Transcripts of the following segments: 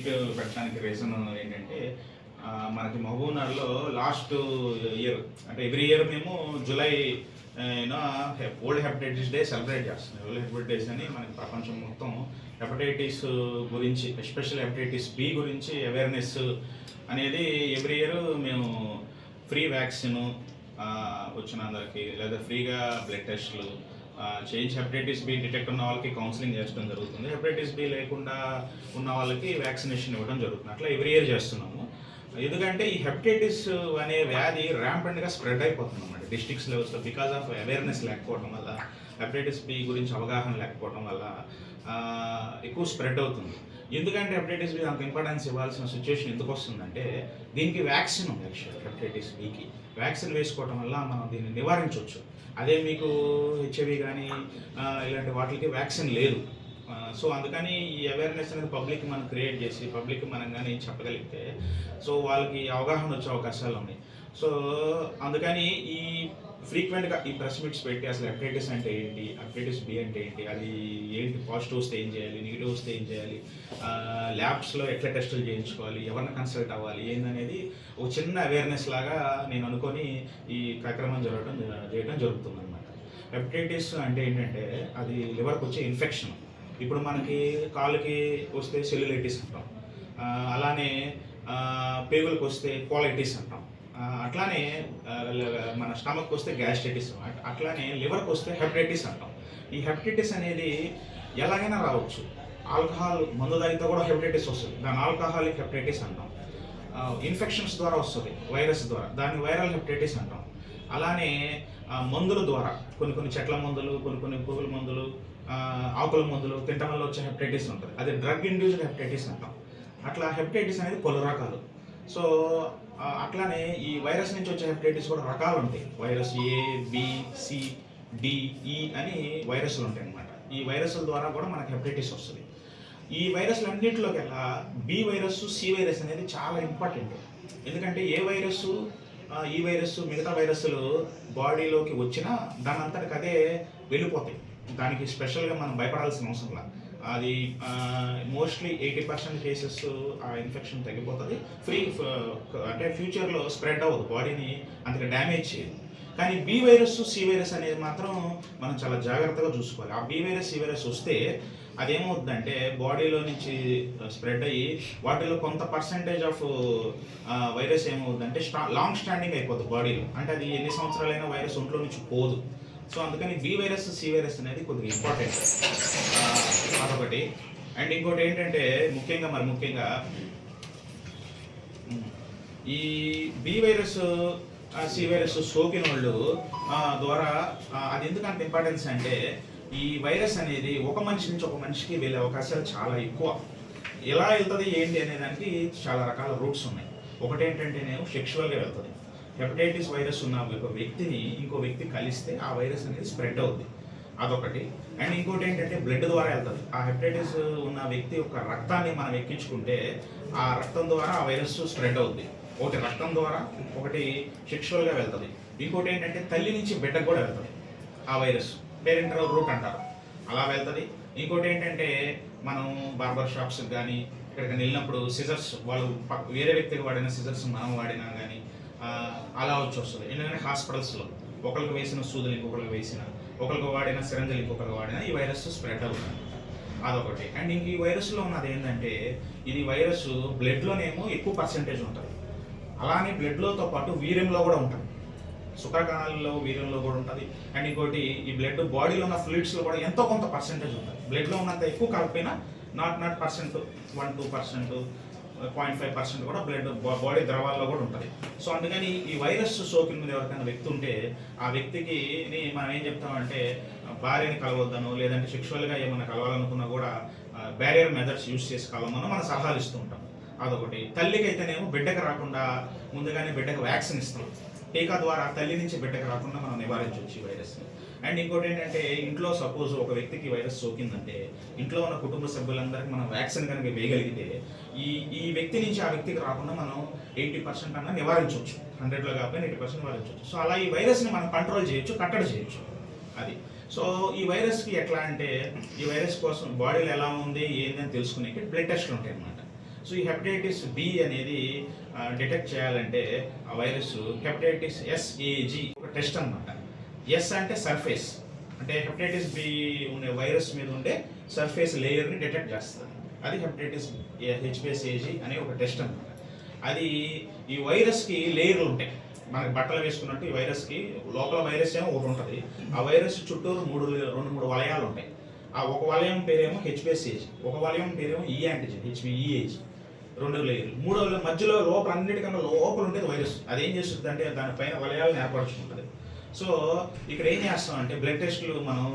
Meet పెట్టడానికి reason ఏంటంటే మనకి మహబూబ్నగర్లో లాస్ట్ ఇయర్ అంటే ఎవ్రీ ఇయర్ మేము July world hepatitis day celebrate చేస్తున్నాం. వరల్డ్ హెపటైటిస్ అని మనకి ప్రపంచం మొత్తం హెపటైటిస్ గురించి, ఎస్పెషల్ హెపటైటిస్ బి గురించి అవేర్నెస్ అనేది ఎవ్రీ ఇయర్ మేము ఫ్రీ వ్యాక్సిన్ వచ్చిన అందరికి లేదా ఫ్రీగా బ్లడ్ టెస్టులు చేయించి హెపటైటిస్ బి డిటెక్ట్ ఉన్న వాళ్ళకి కౌన్సిలింగ్ చేయడం జరుగుతుంది. హెపటైటిస్ బి లేకుండా ఉన్న వాళ్ళకి వ్యాక్సినేషన్ ఇవ్వడం జరుగుతుంది. అట్లా ఎవ్రీ ఇయర్ చేస్తున్నాము. ఎందుకంటే ఈ హెపటైటిస్ అనే వ్యాధి ర్యాంపెంట్గా స్ప్రెడ్ అయిపోతుంది అన్నమాట డిస్ట్రిక్ట్స్ లెవెల్స్లో. బికాస్ ఆఫ్ అవేర్నెస్ లేకపోవడం వల్ల, హెపటైటిస్ బి గురించి అవగాహన లేకపోవడం వల్ల ఎక్కువ స్ప్రెడ్ అవుతుంది. ఎందుకంటే హెపటైటిస్ బి అంత ఇంపార్టెన్స్ ఇవ్వాల్సిన సిచ్యువేషన్ ఎందుకు వస్తుందంటే దీనికి వ్యాక్సిన్ ఉంది. యాక్చువల్ హెపటైటిస్ బికి వ్యాక్సిన్ వేసుకోవడం వల్ల మనం దీన్ని నివారించవచ్చు. అదే మీకు హెచ్ఐవి కానీ ఇలాంటి వాటికి వ్యాక్సిన్ లేదు. సో అందుకని ఈ అవేర్నెస్ అనేది పబ్లిక్ మనం క్రియేట్ చేసి పబ్లిక్ మనం కానీ చెప్పగలిగితే సో వాళ్ళకి అవగాహన వచ్చే అవకాశాలు ఉన్నాయి. సో అందుకని ఈ ఫ్రీక్వెంట్గా ఈ ప్రెస్ మీట్స్ పెట్టి అసలు హెపటైటిస్ అంటే ఏంటి, హెపటైటిస్ బి అంటే ఏంటి, అది ఏంటి, పాజిటివ్ వస్తే ఏం చేయాలి, నెగిటివ్ వస్తే ఏం చేయాలి, ల్యాబ్స్లో ఎట్లా టెస్టులు చేయించుకోవాలి, ఎవరిని కన్సల్ట్ అవ్వాలి ఏందనేది ఒక చిన్న అవేర్నెస్ లాగా నేను అనుకొని ఈ కార్యక్రమం చేయడం జరుగుతుంది అనమాట. హెపటైటిస్ అంటే ఏంటంటే అది లివర్కి వచ్చే ఇన్ఫెక్షన్. ఇప్పుడు మనకి కాళ్ళకి వస్తే సెల్యులైటిస్ అంటాం, అలానే పేగులకు వస్తే కోలైటిస్ అంటాం, అట్లానే మన స్టమక్ వస్తే గ్యాస్ట్రైటిస్, అట్లానే లివర్కి వస్తే హెపటైటిస్ అంటాం. ఈ హెపటైటిస్ అనేది ఎలాగైనా రావచ్చు. ఆల్కహాల్ మందు తాగితే కూడా హెపటైటిస్ వస్తుంది, దాని ఆల్కహాలిక్ హెపటైటిస్ అంటాం. ఇన్ఫెక్షన్స్ ద్వారా వస్తుంది, వైరస్ ద్వారా, దాన్ని వైరల్ హెపటైటిస్ అంటాం. అలానే మందుల ద్వారా కొన్ని చెట్ల మందులు, కొన్ని పురుగుల మందులు, ఆకుల మందులు తినటం వల్ల వచ్చే హెపటైటిస్ ఉంటుంది, అది డ్రగ్ ఇండ్యూస్డ్ హెపటైటిస్ అంటాం. అట్లా హెపటైటిస్ అనేది పలు రకాలు. సో అట్లానే ఈ వైరస్ నుంచి వచ్చే హెపటైటిస్ కూడా రకాలు ఉంటాయి. వైరస్ ఏ, బి, సి, డి, ఈ అని వైరస్లు ఉంటాయి అన్నమాట. ఈ వైరస్ల ద్వారా కూడా మనకు హెపటైటిస్ వస్తుంది. ఈ వైరస్లు అన్నింటిలోకెల్లా బి వైరస్, సి వైరస్ అనేది చాలా ఇంపార్టెంట్. ఎందుకంటే ఏ వైరస్, ఈ వైరస్, మిగతా వైరస్లు బాడీలోకి వచ్చినా దాని అంతటికి అదే వెళ్ళిపోతాయి. దానికి స్పెషల్గా మనం భయపడాల్సిన అవసరం లేదు. అది మోస్ట్లీ 80% కేసెస్ ఆ ఇన్ఫెక్షన్ తగ్గిపోతుంది. అంటే ఫ్యూచర్లో స్ప్రెడ్ అవ్వదు, బాడీని అంతగా డ్యామేజ్ చేయదు. కానీ బి వైరస్, సి వైరస్ అనేది మాత్రం మనం చాలా జాగ్రత్తగా చూసుకోవాలి. ఆ బి వైరస్, సి వైరస్ వస్తే అదేమవుతుందంటే బాడీలో నుంచి స్ప్రెడ్ అయ్యి వాటిలో కొంత పర్సంటేజ్ ఆఫ్ వైరస్ ఏమవుతుందంటే లాంగ్ స్టాండింగ్ అయిపోతుంది బాడీలో. అంటే అది ఎన్ని సంవత్సరాలైనా వైరస్ ఒంట్లో నుంచి పోదు. సో అందుకని బి వైరస్, సి వైరస్ అనేది కొద్దిగా ఇంపార్టెంట్, అదొకటి. అండ్ ఇంకోటి ఏంటంటే ముఖ్యంగా ఈ బి వైరస్, సి వైరస్ సోకిన వాళ్ళు ద్వారా అది ఎందుకు అంత ఇంపార్టెన్స్ అంటే ఈ వైరస్ అనేది ఒక మనిషి నుంచి ఒక మనిషికి వెళ్ళే అవకాశాలు చాలా ఎక్కువ. ఎలా వెళ్తుంది ఏంటి అనే దానికి చాలా రకాల రూట్స్ ఉన్నాయి. ఒకటి ఏంటంటే సెక్షువల్గా వెళ్తుంది. హెపటైటిస్ వైరస్ ఉన్న ఒక వ్యక్తిని ఇంకో వ్యక్తి కలిస్తే ఆ వైరస్ అనేది స్ప్రెడ్ అవుతుంది, అదొకటి. అండ్ ఇంకోటి ఏంటంటే బ్లడ్ ద్వారా వెళ్తుంది. ఆ హెపటైటిస్ ఉన్న వ్యక్తి యొక్క రక్తాన్ని మనం ఎక్కించుకుంటే ఆ రక్తం ద్వారా ఆ వైరస్ స్ప్రెడ్ అవుతుంది. ఒకటి రక్తం ద్వారా, ఒకటి సెక్షువల్గా వెళ్తుంది. ఇంకోటి ఏంటంటే తల్లి నుంచి బిడ్డకు కూడా వెళ్తుంది ఆ వైరస్, పేరెంటల్ రూట్ అంటారు, అలా వెళ్తుంది. ఇంకోటి ఏంటంటే మనం బార్బర్ షాప్స్కి కానీ ఇక్కడికి వెళ్ళినప్పుడు సిజర్స్, వాళ్ళు వేరే వ్యక్తికి వాడిన సిజర్స్ మనం వాడినా కానీ అలా వచ్చి వస్తుంది. ఎందుకంటే హాస్పిటల్స్లో ఒకరికి వేసిన సూదులు ఇంకొకరికి వేసిన, ఒకరికి వాడిన సిరంజలు ఇంకొకరికి వాడిన ఈ వైరస్ స్ప్రెడ్ అవుతుంది, అదొకటి. అండ్ ఇంక ఈ వైరస్లో ఉన్నది ఏంటంటే ఇది వైరస్ బ్లడ్లోనేమో ఎక్కువ పర్సెంటేజ్ ఉంటుంది, అలానే బ్లడ్లోతో పాటు వీర్యంలో కూడా ఉంటుంది, శుక్రకణాలలో వీర్యంలో కూడా ఉంటుంది. అండ్ ఇంకోటి ఈ బ్లడ్ బాడీలో ఉన్న ఫ్లూయిడ్స్లో కూడా ఎంతో కొంత పర్సెంటేజ్ ఉంటుంది. బ్లడ్లో ఉన్నంత ఎక్కువ కాకపోయినా నాట్ 1-2%, 0.5% కూడా బ్లడ్ బాడీ ద్రవాల్లో కూడా ఉంటుంది. సో అందుకని ఈ వైరస్ సోకిన మీద ఎవరికైనా వ్యక్తి ఉంటే ఆ వ్యక్తికి మనం ఏం చెప్తామంటే భార్యని కలవద్దను, లేదంటే సెక్షువల్గా ఏమైనా కలవాలనుకున్నా కూడా బ్యారియర్ మెథడ్స్ యూజ్ చేసి కలవమని మనం సలహాలు ఇస్తూ ఉంటాం, అదొకటి. తల్లికి అయితేనేమో బిడ్డకు రాకుండా ముందుగానే బిడ్డకు వ్యాక్సిన్ ఇస్తాం. టీకా ద్వారా తల్లి నుంచి బిడ్డకు రాకుండా మనం నివారించవచ్చు ఈ వైరస్ని. అండ్ ఇంకోటి ఏంటంటే ఇంట్లో సపోజ్ ఒక వ్యక్తికి వైరస్ సోకిందంటే ఇంట్లో ఉన్న కుటుంబ సభ్యులందరికీ మనం వ్యాక్సిన్ కనుక వేయగలిగితే ఈ వ్యక్తి నుంచి ఆ వ్యక్తికి రాకుండా మనం 80% అన్నా నివారించవచ్చు, 100లో కాకపోయినా 80% నివారించవచ్చు. సో అలా ఈ వైరస్ని మనం కంట్రోల్ చేయొచ్చు, కట్టడి చేయొచ్చు, అది. సో ఈ వైరస్కి ఎట్లా అంటే ఈ వైరస్ కోసం బాడీలో ఎలా ఉంది ఏంది అని తెలుసుకునేకి బ్లడ్ టెస్ట్లు ఉంటాయి అన్నమాట. సో ఈ హెపటైటిస్ బి అనేది డిటెక్ట్ చేయాలంటే ఆ వైరస్ హెపటైటిస్ SAG ఒక టెస్ట్ అనమాట. ఎస్ అంటే సర్ఫేస్, అంటే హెపటైటిస్ బి ఉండే వైరస్ మీద ఉండే సర్ఫేస్ లేయర్ని డిటెక్ట్ చేస్తుంది. అది హెపటైటిస్ HBsAg అనే ఒక టెస్ట్ అనమాట. అది ఈ వైరస్కి లేయర్లు ఉంటాయి, మనకి బట్టలు వేసుకున్నట్టు ఈ వైరస్కి లోపల వైరస్ ఏమో ఒకటి ఉంటుంది, ఆ వైరస్ చుట్టూరు రెండు మూడు వలయాలు ఉంటాయి. ఆ ఒక వలయం పేరేమో HBsAg, ఒక వలయం పేరేమో ఈ యాంటిజెన్ HBeAg, రెండు లేయర్లు. మూడో మధ్యలో లోపల అన్నిటికన్నా లోపల ఉండేది వైరస్. అది ఏం చేస్తుంది అంటే దానిపైన వలయాలను ఏర్పరచుకుంటుంది. సో ఇక్కడ ఏం చేస్తాం అంటే బ్లడ్ టెస్టులు మనం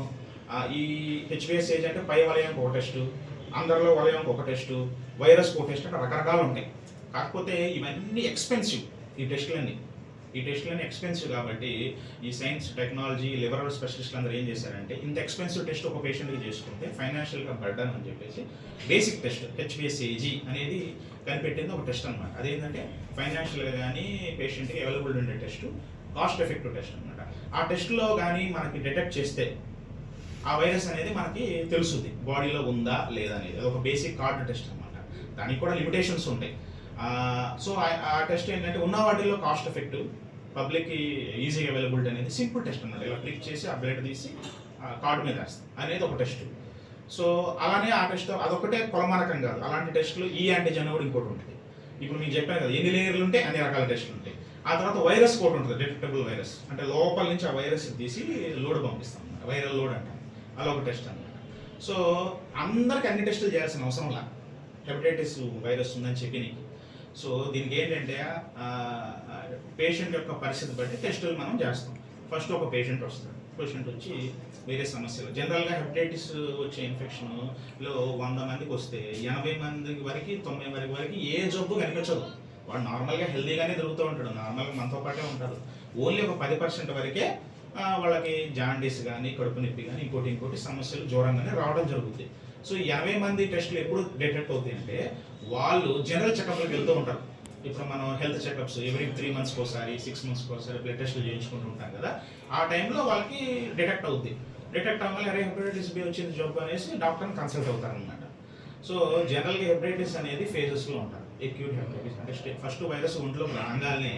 ఈ HBsAg అంటే పై వలయానికి ఒక టెస్టు, అందరిలో వలయానికి ఒక టెస్టు, వైరస్కి ఒక టెస్ట్, అంటే రకరకాలు ఉంటాయి. కాకపోతే ఇవన్నీ ఎక్స్పెన్సివ్, ఈ టెస్టులన్నీ ఎక్స్పెన్సివ్ కాబట్టి ఈ సైన్స్ టెక్నాలజీ లిబరల్ స్పెషలిస్టులు అందరూ ఏం చేశారంటే ఇంత ఎక్స్పెన్సివ్ టెస్ట్ ఒక పేషెంట్కి చేసుకుంటే ఫైనాన్షియల్గా బర్డన్ అని చెప్పేసి బేసిక్ టెస్ట్ HBsAg అనేది కనిపెట్టింది ఒక టెస్ట్ అనమాట. అదేంటంటే ఫైనాన్షియల్గా కానీ పేషెంట్కి అవైలబుల్ ఉండే టెస్ట్, కాస్ట్ ఎఫెక్టివ్ టెస్ట్ అనమాట. ఆ టెస్ట్లో కానీ మనకి డిటెక్ట్ చేస్తే ఆ వైరస్ అనేది మనకి తెలుస్తుంది బాడీలో ఉందా లేదా అనేది. అది ఒక బేసిక్ కార్డ్ టెస్ట్ అనమాట. దానికి కూడా లిమిటేషన్స్ ఉంటాయి. సో ఆ టెస్ట్ ఏంటంటే ఉన్న వాటిల్లో కాస్ట్ ఎఫెక్టివ్, పబ్లిక్కి ఈజీగా అవైలబిలిటీ అనేది సింపుల్ టెస్ట్ అన్నమాట. ఇలా క్లిక్ చేసి ఆ బ్లడ్ తీసి కార్డు మీద వేస్తాం అనేది ఒక టెస్ట్. సో అలానే ఆ టెస్ట్ అదొకటే కొలమానకం కాదు, అలాంటి టెస్టులు ఈ యాంటీజెన్ కూడా ఇంకోటి ఉంటుంది. ఇప్పుడు మీకు చెప్పాను కదా, ఎన్ని లేయర్లు ఉంటే అన్ని రకాల టెస్టులు ఉంటాయి. ఆ తర్వాత వైరస్ కూడా ఉంటుంది, డిటెక్టబుల్ వైరస్, అంటే లోపల నుంచి ఆ వైరస్ తీసి లోడ్ పంపిస్తాం అన్నమాట, వైరల్ లోడ్ అంటాం. అలా ఒక టెస్ట్ అనమాట. సో అందరికి అన్ని టెస్టులు చేయాల్సిన అవసరం లా, హెపటైటిస్ వైరస్ ఉందని చెప్పి నీకు. సో దీనికి ఏంటంటే పేషెంట్ యొక్క పరిస్థితి బట్టి టెస్టులు మనం చేస్తాం. ఫస్ట్ ఒక పేషెంట్ వస్తాడు, పేషెంట్ వచ్చి వేరే సమస్యలు, జనరల్గా హెపటైటిస్ వచ్చే ఇన్ఫెక్షన్లో 100 మందికి వస్తే 80 మంది వరకు 90 మంది వరకు ఏ జబ్బు కనిపించదు. వాడు నార్మల్గా హెల్దీగానే తిరుగుతూ ఉంటాడు, నార్మల్గా మనతో పాటే ఉంటాడు. ఓన్లీ ఒక 10% వరకే వాళ్ళకి జాండీస్ కానీ కడుపు నొప్పి కానీ ఇంకోటి సమస్యలు జ్వరంగానే రావడం జరుగుతుంది. సో 80 మంది టెస్టులు ఎప్పుడు డిటెక్ట్ అవుతాయి అంటే వాళ్ళు జనరల్ చెకప్లకు వెళ్తూ ఉంటారు. ఇప్పుడు మనం హెల్త్ చెకప్స్ ఎవ్రీ 3 మంత్స్కి ఒకసారి 6 మంత్స్కి ఒకసారి బ్లడ్ టెస్టులు చేయించుకుంటూ ఉంటాం కదా, ఆ టైంలో వాళ్ళకి డిటెక్ట్ అవుద్ది. డిటెక్ట్ అవ్వాలి, అరే హెపటైటిస్ బి వచ్చింది జబ్బు అనేసి డాక్టర్ని కన్సల్ట్ అవుతారనమాట. సో జనరల్గా హెపటైటిస్ అనేది ఫేజెస్లో ఉంటారు. ఎక్యూట్ హెపటైటిస్ అంటే ఫస్ట్ వైరస్ ఒంట్లో రాగానే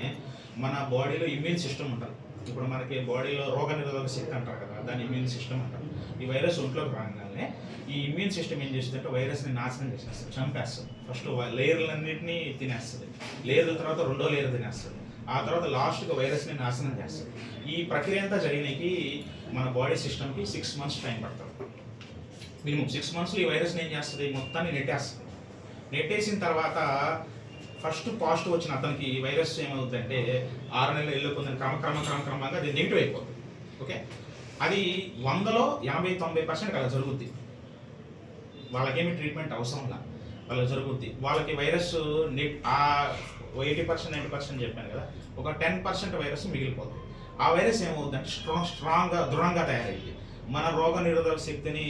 మన బాడీలో ఇమ్యూన్ సిస్టమ్ ఉంటుంది. ఇప్పుడు మనకి బాడీలో రోగనిరోధక శక్తి అంటారు కదా, దాని ఇమ్యూన్ సిస్టమ్ అంటారు. ఈ వైరస్ ఒంట్లోకి రాగానే ఈ ఇమ్యూన్ సిస్టమ్ ఏం చేస్తుంది అంటే వైరస్ని నాశనం చేసేస్తుంది, చంపేస్తుంది. ఫస్ట్ లేయర్లన్నింటినీ తినేస్తుంది, లేయర్ల తర్వాత రెండో లేయర్ తినేస్తుంది, ఆ తర్వాత లాస్ట్గా వైరస్ని నాశనం చేస్తుంది. ఈ ప్రక్రియ అంతా జరిగినకి మన బాడీ సిస్టమ్కి 6 months టైం పడుతుంది. మినిమం 6 monthsలో ఈ వైరస్ని ఏం చేస్తుంది, మొత్తాన్ని నెట్టేస్తుంది. నెట్టేసిన తర్వాత ఫస్ట్ పాజిటివ్ వచ్చిన అతనికి వైరస్ ఏమవుతుందంటే 6 నెలలు వెళ్ళిపోతుంది, క్రమంగా అది నెగిటివ్ అయిపోతుంది. ఓకే, అది 100లో 80-90% అలా జరుగుద్ది. వాళ్ళకేమి ట్రీట్మెంట్ అవసరంలా, వాళ్ళకి జరుగుద్ది. వాళ్ళకి వైరస్ 80% 90% చెప్పాను కదా, ఒక 10% వైరస్ మిగిలిపోతుంది. ఆ వైరస్ ఏమవుతుందంటే దృఢంగా తయారయ్యింది, మన రోగ నిరోధక శక్తిని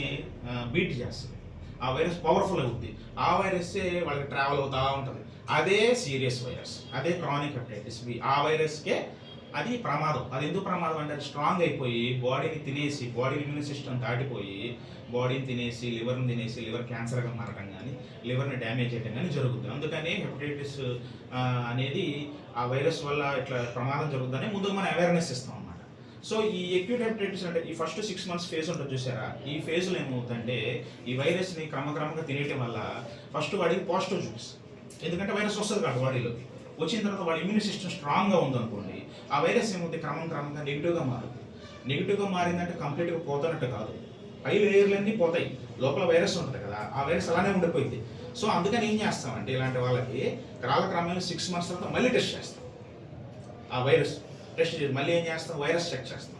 బీట్ చేస్తుంది. ఆ వైరస్ పవర్ఫుల్ అవుద్ది. ఆ వైరస్సే వాళ్ళకి ట్రావెల్ అవుతూ ఉంటుంది. అదే సీరియస్ వైరస్, అదే క్రానిక్ హెపటైటిస్ బి. ఆ వైరస్కే అది ప్రమాదం. అది ఎందుకు ప్రమాదం అంటే అది స్ట్రాంగ్ అయిపోయి బాడీని తినేసి, బాడీ ఇమ్యూన్ సిస్టమ్ దాటిపోయి బాడీని తినేసి లివర్ని తినేసి లివర్ క్యాన్సర్గా మారడం కానీ లివర్ని డ్యామేజ్ చేయడం కానీ జరుగుతుంది. అందుకని హెపటైటిస్ అనేది ఆ వైరస్ వల్ల ఇట్లా ప్రమాదం జరుగుతుందని ముందుగా మనం అవేర్నెస్ ఇస్తాం అన్నమాట. సో ఈ అక్యూట్ హెపటైటిస్ అంటే ఈ ఫస్ట్ 6 months ఫేజ్ ఉంటుంది చూసారా, ఈ ఫేజ్లో ఏమవుతుందంటే ఈ వైరస్ని క్రమంగా తినేయటం వల్ల ఫస్ట్ వాడికి పాజిటివ్ చూపిస్తుంది. ఎందుకంటే వైరస్ వస్తుంది కాదు బాడీలోకి, వచ్చిన తర్వాత వాడి ఇమ్యూన్ సిస్టమ్ స్ట్రాంగ్గా ఉందనుకోండి, ఆ వైరస్ ఏమవుతుంది క్రమంగా నెగిటివ్గా మారుతుంది. నెగిటివ్గా మారిందంటే కంప్లీట్గా పోతున్నట్టు కాదు, పై లేయర్లన్నీ పోతాయి, లోపల వైరస్ ఉంటుంది కదా, ఆ వైరస్ అలానే ఉండిపోయింది. సో అందుకని ఏం చేస్తామంటే ఇలాంటి వాళ్ళకి క్రమంగా 6 months తర్వాత మళ్ళీ టెస్ట్ చేస్తాం. ఆ వైరస్ టెస్ట్ చేసి మళ్ళీ ఏం చేస్తాం, వైరస్ చెక్ చేస్తాం.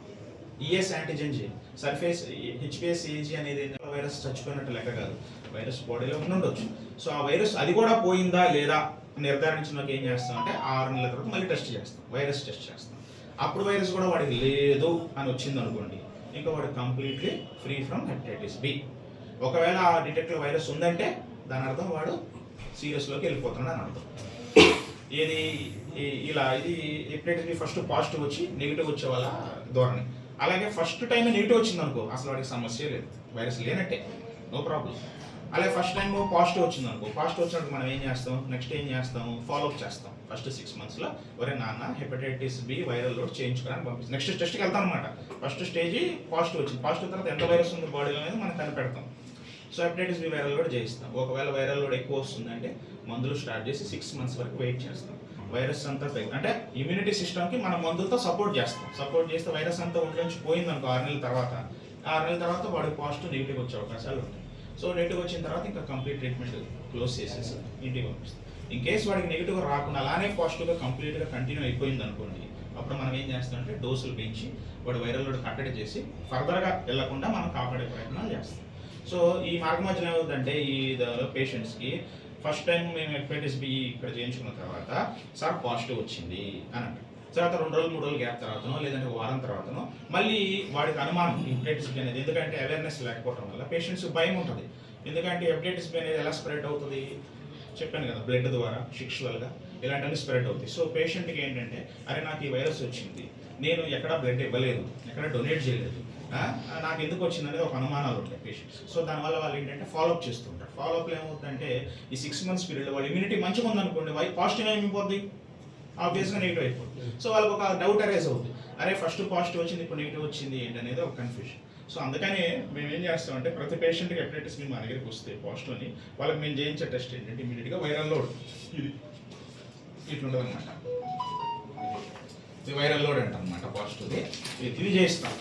ES antigen gene surface HBsAg అనేది వైరస్ చచ్చిపోయినట్టు లెక్క కాదు, వైరస్ బాడీలో ఉండొచ్చు. సో ఆ వైరస్ అది కూడా పోయిందా లేదా నిర్ధారించినాక ఏం చేస్తాం అంటే 6 నెలల తర్వాత మళ్ళీ టెస్ట్ చేస్తాం, వైరస్ టెస్ట్ చేస్తాం. అప్పుడు వైరస్ కూడా వాడికి లేదు అని వచ్చింది అనుకోండి, ఇంకా వాడు completely free from hepatitis B. ఒకవేళ ఆ డిటెక్టర్ వైరస్ ఉందంటే దాని అర్థం వాడు సీరియస్లోకి వెళ్ళిపోతున్నాడు అని అర్థం. ఇది హెపటైటిస్ బి ఫస్ట్ పాజిటివ్ వచ్చి నెగిటివ్ వచ్చే వాళ్ళ ధోరణి. అలాగే ఫస్ట్ టైం నెగిటివ్ వచ్చింది అనుకో, అసలు వాడికి సమస్య లేదు, వైరస్ లేనట్టే, నో ప్రాబ్లం. అలాగే ఫస్ట్ టైం పాజిటివ్ వచ్చింది అనుకో, పాజిటివ్ వచ్చినప్పుడు మనం ఏం చేస్తాం, నెక్స్ట్ ఏం చేస్తాం, ఫాలోఅప్ చేస్తాం. ఫస్ట్ 6 monthsలో ఒరే నాన్న హెపటైటిస్ బి వైరల్ లోడ్ చేయించుకోవడానికి పంపిస్తాం. నెక్స్ట్ టెస్ట్కి వెళ్తాం అనమాట. ఫస్ట్ స్టేజ్ పాజిటివ్ వచ్చింది, పాజిటివ్ తర్వాత ఎంత వైరస్ ఉంది బాడీలో అనేది మనం కనిపెడతాం. So hepatitis B viral load చేయిస్తాం. ఒకవేళ వైరల్ లోడ్ ఎక్కువ వస్తుందంటే మందులు స్టార్ట్ చేసి 6 months వరకు వెయిట్ చేస్తాం. వైరస్ అంతా అంటే ఇమ్యూనిటీ సిస్టమ్కి మనం మందులతో సపోర్ట్ చేస్తాం. సపోర్ట్ చేస్తే వైరస్ అంతా ఒంట్లోంచి పోయిందనుకో 6 నెలల తర్వాత, 6 నెలల తర్వాత వాడికి పాజిటివ్ నెగిటివ్ వచ్చే అవకాశాలు ఉంటాయి. సో నెగిటివ్ వచ్చిన తర్వాత ఇంకా కంప్లీట్ ట్రీట్మెంట్ క్లోజ్ చేసేసి ఇంటికి పంపిస్తాం. ఇన్ కేసు వాడికి నెగిటివ్ రాకుండా అలానే పాజిటివ్గా కంప్లీట్గా కంటిన్యూ అయిపోయింది అనుకోండి, అప్పుడు మనం ఏం చేస్తామంటే డోసులు పెంచి వాడు వైరల్ లోడ్ కట్టడి చేసి ఫర్దర్గా వెళ్లకుండా మనం కాపాడే ప్రయత్నాలు చేస్తాం. సో ఈ మార్గమధ్యలో ఏమవుతుందంటే ఈ పేషెంట్స్కి ఫస్ట్ టైం మేము హెపటైటిస్ బి ఇక్కడ చేయించుకున్న తర్వాత సార్ పాజిటివ్ వచ్చింది అని అంటారు. తర్వాత 2 రోజులు 3 రోజులు గ్యాప్ తర్వాతనో లేదంటే వారం తర్వాతనో మళ్ళీ వాడికి అనుమానం హెపటైటిస్ బి అనేది, ఎందుకంటే అవేర్నెస్ లేకపోవడం వల్ల పేషెంట్స్ భయం ఉంటుంది. ఎందుకంటే హెపటైటిస్ బి అనేది ఎలా స్ప్రెడ్ అవుతుంది చెప్పాను కదా, బ్లడ్ ద్వారా సెక్షువల్గా ఇలాంటివన్నీ స్ప్రెడ్ అవుతాయి. సో పేషెంట్కి ఏంటంటే అరే నాకు ఈ వైరస్ వచ్చింది, నేను ఎక్కడా బ్లడ్ ఇవ్వలేదు, ఎక్కడ డొనేట్ చేయలేదు, నాకు ఎందుకు వచ్చింది అనేది ఒక అనుమానాలు ఉంటాయి పేషెంట్స్. సో దానివల్ల వాళ్ళు ఏంటంటే ఫాలోఅప్ చేస్తుంటారు. ఫాలోఅప్లో ఏమవుతుందంటే ఈ 6 months పీరియడ్లో వాళ్ళ ఇమ్యూనిటీ మంచిగా ఉందనుకోండి, పాజిటివ్ ఏమైపోద్ది, ఆబ్వియస్గా నెగిటివ్ అయిపోతుంది. సో వాళ్ళకి ఒక డౌట్ అరైజ్ అవుతుంది, అరే ఫస్ట్ పాజిటివ్ వచ్చింది ఇప్పుడు నెగిటివ్ వచ్చింది ఏంటి అనేది ఒక కన్ఫ్యూజన్. సో అందుకనే మేము ఏం చేస్తామంటే ప్రతి పేషెంట్కి హెపటైటిస్ బి మా దగ్గరికి వస్తే పాజిటివ్ అని వాళ్ళకి మేము చేయించే టెస్ట్ ఏంటంటే ఇమీడియట్గా వైరల్ లోడ్ ఇది ఇట్లుంటుంది అనమాట. ఇది వైరల్ లోడ్ అంట అనమాట పాజిటివ్ది. ఇది చేస్తాం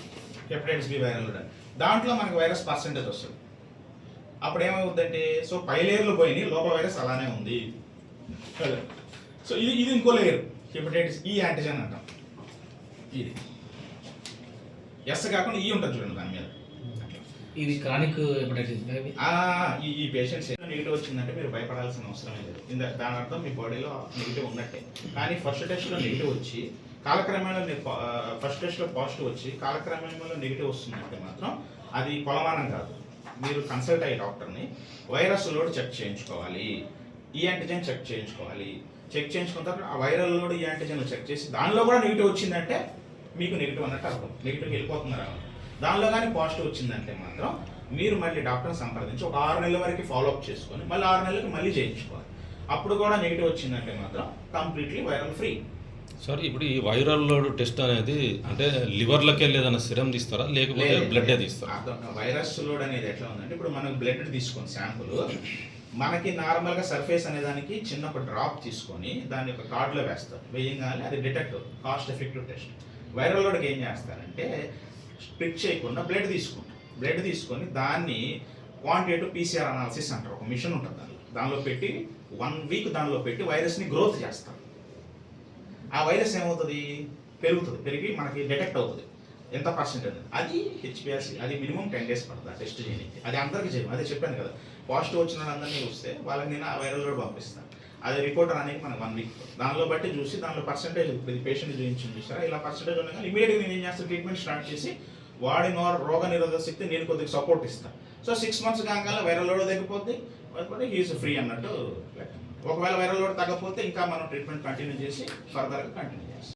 హెపటైటిస్ బి వైరల్ లోడ్ అని. దాంట్లో మనకి వైరస్ పర్సెంటేజ్ వస్తుంది. అప్పుడు ఏమవుతుందంటే సో పై లేయర్లు పోయినాయి, లోపల వైరస్ అలానే ఉంది. సో ఇది ఇంకో లేయర్ హెపటైటిస్ ఈ యాంటిజెన్ అంటాం. ఇది ఎస్ కాకుండా ఈ ఉంటుంది చూడండి దాని మీద. ఇది క్రానిక్ హెపటైటిస్ ఈ పేషెంట్స్ నెగిటివ్ వచ్చిందంటే మీరు భయపడాల్సిన అవసరం లేదు. దాని అర్థం మీ బాడీలో నెగిటివ్ ఉన్నట్టే. కానీ ఫస్ట్ టెస్ట్లో నెగిటివ్ వచ్చి కాలక్రమేణా మీరు ఫస్ట్ టెస్ట్లో పాజిటివ్ వచ్చి కాలక్రమేణలో నెగిటివ్ వస్తుందంటే మాత్రం అది కొలమానం కాదు. మీరు కన్సల్ట్ అయ్యే డాక్టర్ని వైరస్ లోడ్ చెక్ చేయించుకోవాలి, ఈ యాంటిజెన్ చెక్ చేయించుకోవాలి. చెక్ చేయించుకున్న తర్వాత ఆ వైరల్ లోడ్ ఈ యాంటిజెన్ చెక్ చేసి దానిలో కూడా నెగిటివ్ వచ్చిందంటే మీకు నెగిటివ్ అన్నట్టు అర్థం, నెగిటివ్కి వెళ్ళిపోతున్నారు. దానిలో కానీ పాజిటివ్ వచ్చిందంటే మాత్రం మీరు మళ్ళీ డాక్టర్ని సంప్రదించి ఒక 6 నెలల వరకు ఫాలోఅప్ చేసుకొని మళ్ళీ 6 నెలలకు మళ్ళీ చేయించుకోవాలి. అప్పుడు కూడా నెగిటివ్ వచ్చిందంటే మాత్రం కంప్లీట్లీ వైరల్ ఫ్రీ. సార్ ఇప్పుడు ఈ వైరల్ లోడ్ టెస్ట్ అనేది అంటే లివర్లోకి వెళ్ళి ఏదైనా సిరం తీస్తారా లేకపోతే బ్లడ్ తీస్తారా? వైరస్ లోడ్ అనేది ఎట్లా ఉందంటే ఇప్పుడు మనం బ్లడ్ తీసుకొని శాంపుల్ మనకి నార్మల్గా సర్ఫేస్ అనే దానికి చిన్న ఒక డ్రాప్ తీసుకొని దాన్ని ఒక కార్డులో వేస్తారు. వేయంగానే అది detect cost effective test. Viral లోడ్కి ఏం చేస్తారంటే స్ప్లిట్ చేయకుండా బ్లడ్ తీసుకుంటాం. బ్లడ్ తీసుకొని దాన్ని క్వాంటిటేటివ్ PCR అనాలిసిస్ అంటారు. ఒక మిషన్ ఉంటుంది దానిలో పెట్టి 1 week దానిలో పెట్టి వైరస్ని గ్రోత్ చేస్తారు. ఆ వైరస్ ఏమవుతుంది, పెరుగుతుంది, పెరిగి మనకి డిటెక్ట్ అవుతుంది ఎంత పర్సెంటేజ్. అది HbA1c, అది మినిమం 10 days పడుతుంది టెస్ట్ చేయడానికి. అది అందరికీ చేయము, అదే చెప్పాను కదా, పాజిటివ్ వచ్చిన వాళ్ళందరినీ వస్తే వాళ్ళకి నేను ఆ వైరల్ లోడ్ పంపిస్తాను. అది రిపోర్ట్ అనేది మనకు 1 week దానిలో బట్టి చూసి దానిలో పర్సెంటేజ్ పేషెంట్ చూపించింది చూసారా, ఇలా పర్సెంటేజ్ ఉన్నాయి కానీ ఇమీడియట్గా నేను ఏం చేస్తాను, ట్రీట్మెంట్ స్టార్ట్ చేసి వాడి రోగ నిరోధక శక్తి నేను కొద్దిగా సపోర్ట్ ఇస్తాను. సో 6 months కాగానే వైరల్ లోడ్ తగ్గిపోతే హీఈస్ ఫ్రీ అన్నట్టు. ఒకవేళ వైరల్ లోడ్ తగ్గకపోతే ఇంకా మనం ట్రీట్మెంట్ కంటిన్యూ చేసి ఫర్దర్గా కంటిన్యూ చేస్తాం.